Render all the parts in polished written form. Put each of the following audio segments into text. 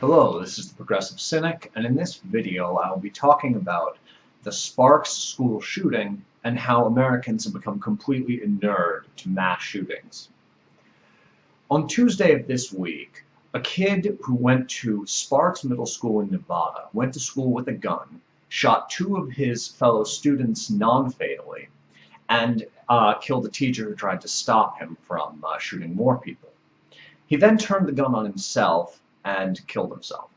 Hello, this is the Progressive Cynic, and in this video I will be talking about the Sparks school shooting and how Americans have become completely inured to mass shootings. On Tuesday of this week, a kid who went to Sparks Middle School in Nevada went to school with a gun, shot two of his fellow students non-fatally, and killed a teacher who tried to stop him from shooting more people. He then turned the gun on himself and killed himself.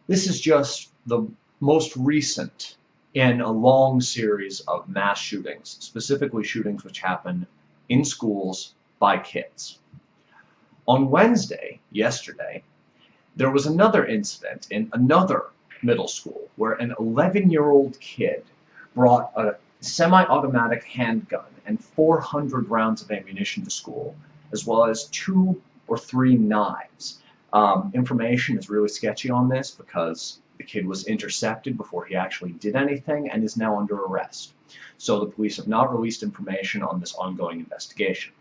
This is just the most recent in a long series of mass shootings, specifically shootings which happen in schools by kids. On Wednesday, yesterday, there was another incident in another middle school where an 11-year-old kid brought a semi-automatic handgun and 400 rounds of ammunition to school, as well as 2 or 3 knives. Information is really sketchy on this because the kid was intercepted before he actually did anything and is now under arrest. So the police have not released information on this ongoing investigation.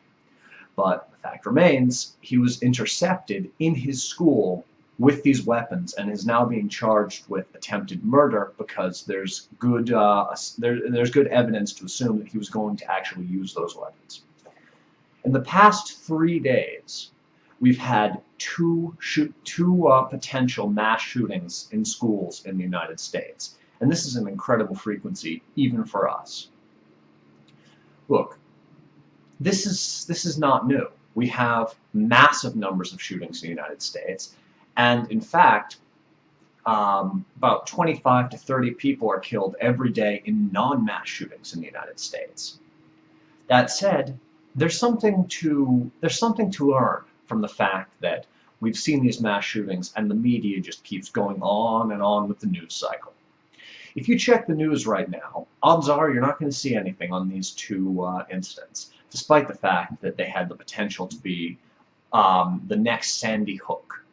But the fact remains, he was intercepted in his school with these weapons and is now being charged with attempted murder because there's good evidence to assume that he was going to actually use those weapons. In the past 3 days, we've had two potential mass shootings in schools in the United States. And this is an incredible frequency, even for us. Look, this is not new. We have massive numbers of shootings in the United States. And in fact, about 25 to 30 people are killed every day in non-mass shootings in the United States. That said, there's something to learn from the fact that we've seen these mass shootings and the media just keeps going on and on with the news cycle. If you check the news right now, odds are you're not going to see anything on these two incidents, despite the fact that they had the potential to be the next Sandy Hook.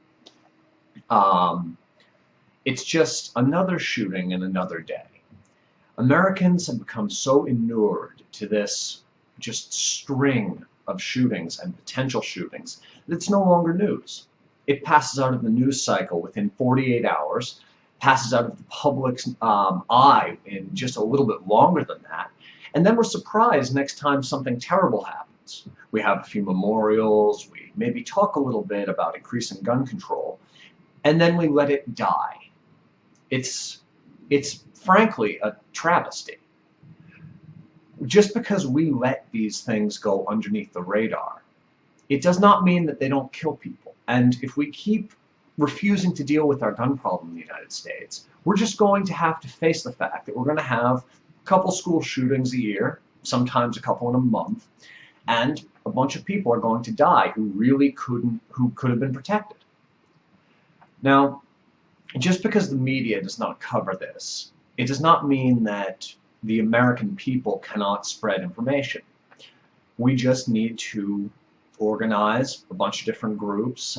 It's just another shooting in another day. Americans have become so inured to this just string of shootings and potential shootings that it's no longer news. It passes out of the news cycle within 48 hours, passes out of the public's eye in just a little bit longer than that, and then we're surprised next time something terrible happens. We have a few memorials, we maybe talk a little bit about increasing gun control, and then we let it die. It's frankly a travesty. Just because we let these things go underneath the radar, it does not mean that they don't kill people. And if we keep refusing to deal with our gun problem in the United States, we're just going to have to face the fact that we're going to have a couple school shootings a year, sometimes a couple in a month, and a bunch of people are going to die who could have been protected. Now, just because the media does not cover this, it does not mean that the American people cannot spread information. We just need to organize a bunch of different groups.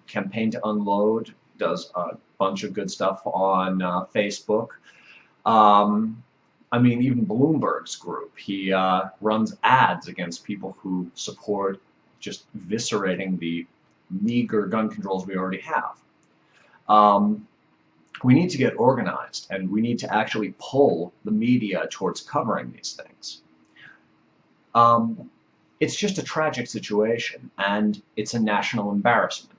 Campaign to Unload does a bunch of good stuff on Facebook. I mean, even Bloomberg's group, he runs ads against people who support just eviscerating the meager gun controls we already have. We need to get organized, and we need to actually pull the media towards covering these things. It's just a tragic situation, and it's a national embarrassment.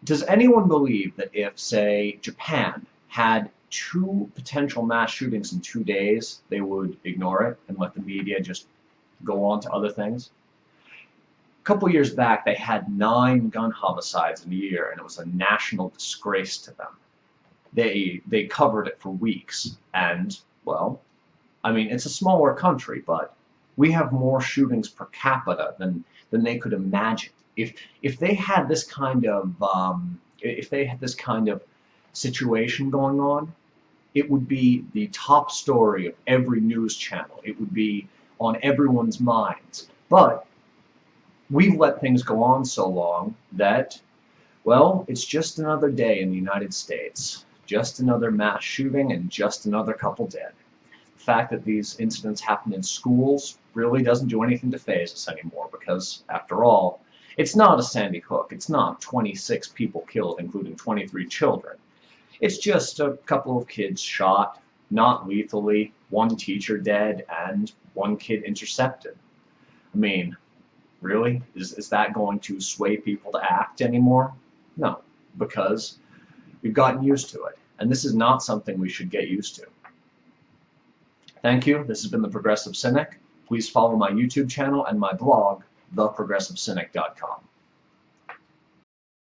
Does anyone believe that if, say, Japan had 2 potential mass shootings in 2 days, they would ignore it and let the media just go on to other things? A couple years back, they had 9 gun homicides in a year, and it was a national disgrace to them. They covered it for weeks, and, well, I mean, it's a smaller country, but we have more shootings per capita than they could imagine. If they had this kind of situation going on, it would be the top story of every news channel. It would be on everyone's minds. But we've let things go on so long that, well, it's just another day in the United States. Just another mass shooting and just another couple dead. The fact that these incidents happen in schools really doesn't do anything to faze us anymore because, after all, It's not a Sandy Hook. It's not 26 people killed, including 23 children. It's just a couple of kids shot, not lethally, one teacher dead, and one kid intercepted. I mean, really? Is that going to sway people to act anymore? No, because we've gotten used to it, and this is not something we should get used to. Thank you. This has been The Progressive Cynic. Please follow my YouTube channel and my blog, theprogressivecynic.com.